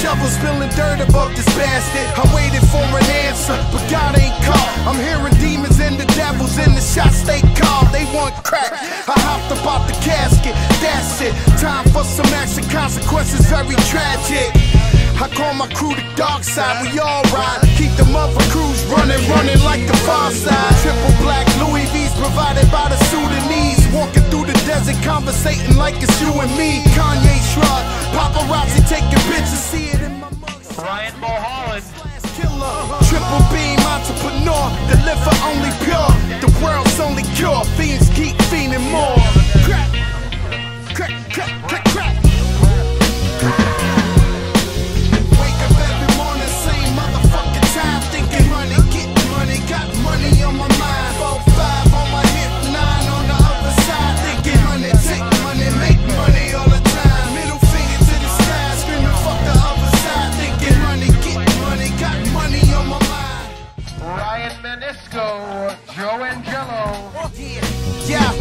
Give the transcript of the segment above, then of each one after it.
shovel spilling dirt above this bastard. I waited for an answer, but God ain't called. I'm hearing demons and the devils in the shots they call. They want crack. I hopped about the casket, that's it. Time for some action, consequences very tragic. I call my crew the dark side, we all ride. Keep the mother crews running like the far side. Triple black Louis V's provided by the Sudanese. Walking through the desert, conversating like it's you and me. Kanye shrug, paparazzi taking pictures, see it in my mugs. Ryan Mulholland. Killer, triple beam entrepreneur, deliver only pure. The world's only cure, fiends keep fiending more. Crack, crack, crack, crack, crack. Wake up every morning, same motherfucking time, thinking money, get money, got money on my mind. 4, 5 on my hip, 9 on the other side, thinking money, take money, make money all the time. Middle finger to the sky, screaming fuck the other side, thinking money, get money, got money on my mind. Ryan Menisco, Joe Angelo. Yeah,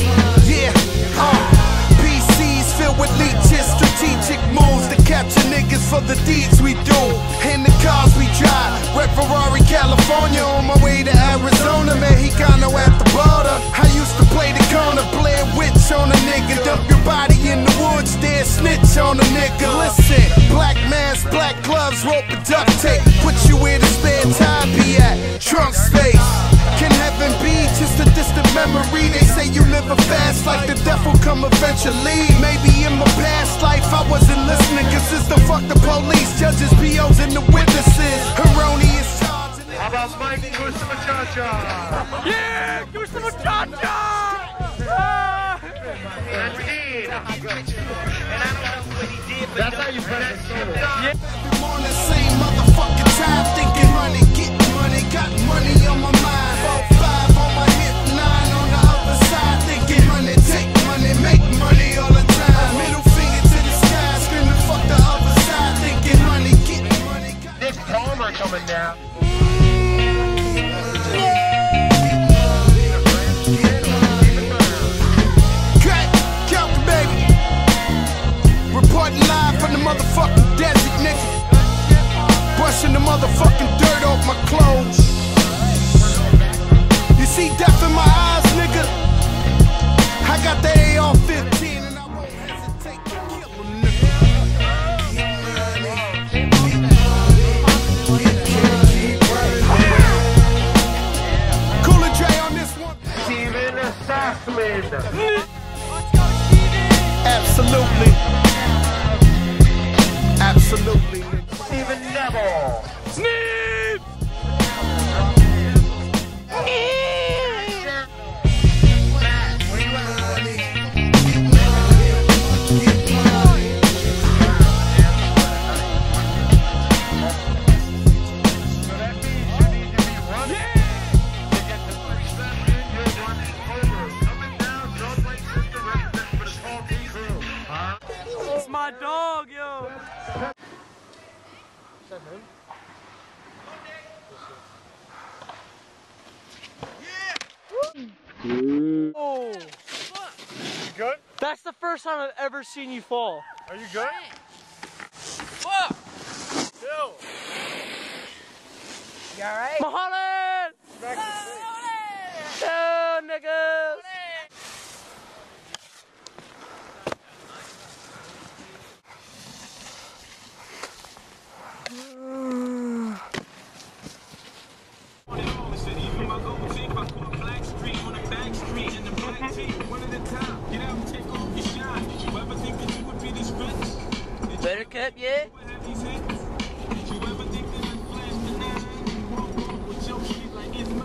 PCs filled with leeches, strategic moves to capture niggas for the deeds we do. In the cars we drive, Red Ferrari, California, on my way to Arizona, Mexicano at the border. I used to play the corner, Blair Witch on a nigga, dump your body in the woods, then snitch on a nigga. Listen, black mask, black gloves, rope and duct tape, put you where the spare time be at, trunk space. Can heaven be just a distant memory? They say you live a fast life, the death will come eventually. Maybe in my past life I wasn't listening, cause it's the fuck the police, judges, POs, and the witnesses. Erroneous charges. How about Mike Gusta Machacha? Yeah, Gusta Machacha! That's how you put it. Yeah. Every morning, same motherfucking time, thinking money, get money, got money on my mind. 4, 5 on my hip, 9 on the other side, thinking money, take money, make money all the time. Middle finger to the sky, screaming fuck the other side, thinking money, get money, got Nick Palmer coming down. Reporting live from the motherfucking desert, nigga. Brushing the motherfucking dirt off my clothes. You see death in my eyes, nigga? I got the AR-15 and I won't hesitate to kill a nigga. Cooler Dre on this one. Steven Sassman. Absolutely. Absolutely. Steven Neville. Sneep! It's my dog, yo! Is that him? Yeah! Oh! You good? That's the first time I've ever seen you fall. Are you good? Fuck! Still! You alright? Mulholland! Back to sleep. Yo, niggas! Better cup, yeah?